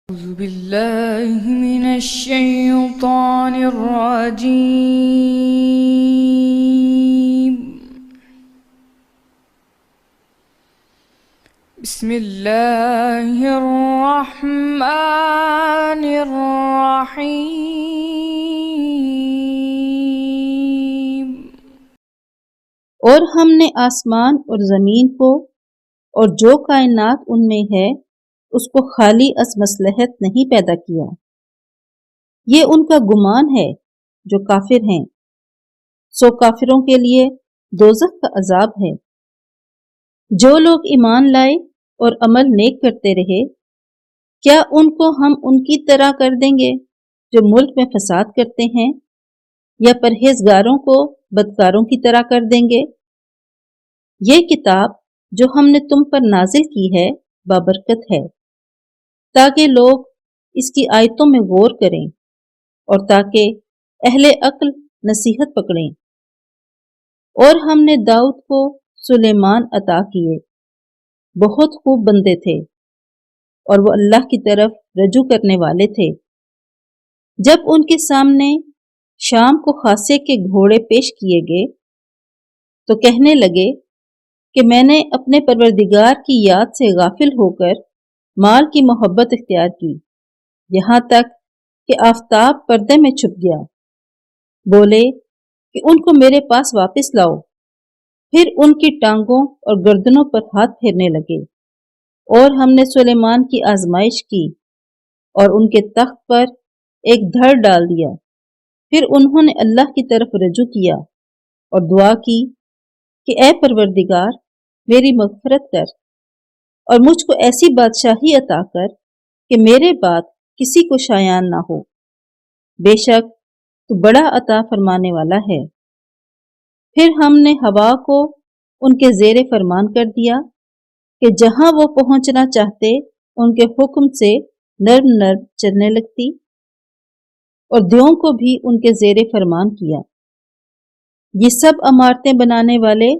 أعوذ بالله من الشيطان الرجيم. بسم الله الرحمن الرحيم. اور ہم نے آسمان اور زمین کو اور جو کائنات ان میں ہے اس کو خالی از مصلحت نہیں پیدا کیا۔ یہ ان کا گمان ہے جو کافر ہیں، سو کافروں کے لیے دوزخ کا عذاب ہے۔ جو لوگ ایمان لائے اور عمل نیک کرتے رہے، کیا ان کو ہم ان کی طرح کر دیں گے جو ملک میں فساد کرتے ہیں، یا پرہیزگاروں کو بدکاروں کی طرح کر دیں گے؟ یہ کتاب جو ہم نے تم پر نازل کی ہے بابرکت ہے، تاکہ لوگ اس کی آیتوں میں غور کریں اور تاکہ اہل عقل نصیحت پکڑیں۔ اور ہم نے داؤد کو سلیمان عطا کیے، بہت خوب بندے تھے اور وہ اللہ کی طرف رجوع کرنے والے تھے۔ جب ان کے سامنے شام کو خاصے کے گھوڑے پیش کیے گئے تو کہنے لگے کہ میں نے اپنے پروردگار کی یاد سے غافل ہو کر مال کی محبت اختیار کی، یہاں تک کہ آفتاب پردے میں چھپ گیا۔ بولے کہ ان کو میرے پاس واپس لاؤ، پھر ان کی ٹانگوں اور گردنوں پر ہاتھ پھیرنے لگے۔ اور ہم نے سلیمان کی آزمائش کی اور ان کے تخت پر ایک دھڑ ڈال دیا۔ پھر انہوں نے اللہ کی طرف رجوع کیا اور دعا کی کہ اے پروردگار میری مغفرت کر اور مجھ کو ایسی بادشاہی عطا کر کہ میرے بعد کسی کو شایان نہ ہو، بے شک تو بڑا عطا فرمانے والا ہے۔ پھر ہم نے ہوا کو ان کے زیر فرمان کر دیا کہ جہاں وہ پہنچنا چاہتے ان کے حکم سے نرم نرم چلنے لگتی، اور دیوں کو بھی ان کے زیر فرمان کیا۔ یہ سب عمارتیں بنانے والے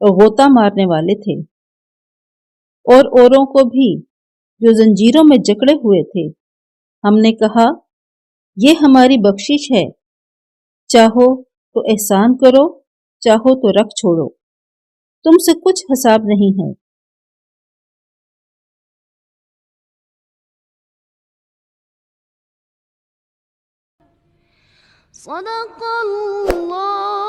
اور غوطہ مارنے والے تھے، اور اوروں کو بھی جو زنجیروں میں جکڑے ہوئے تھے۔ ہم نے کہا یہ ہماری بخشش ہے، چاہو تو احسان کرو، چاہو تو رکھ چھوڑو، تم سے کچھ حساب نہیں ہے۔ صدق اللہ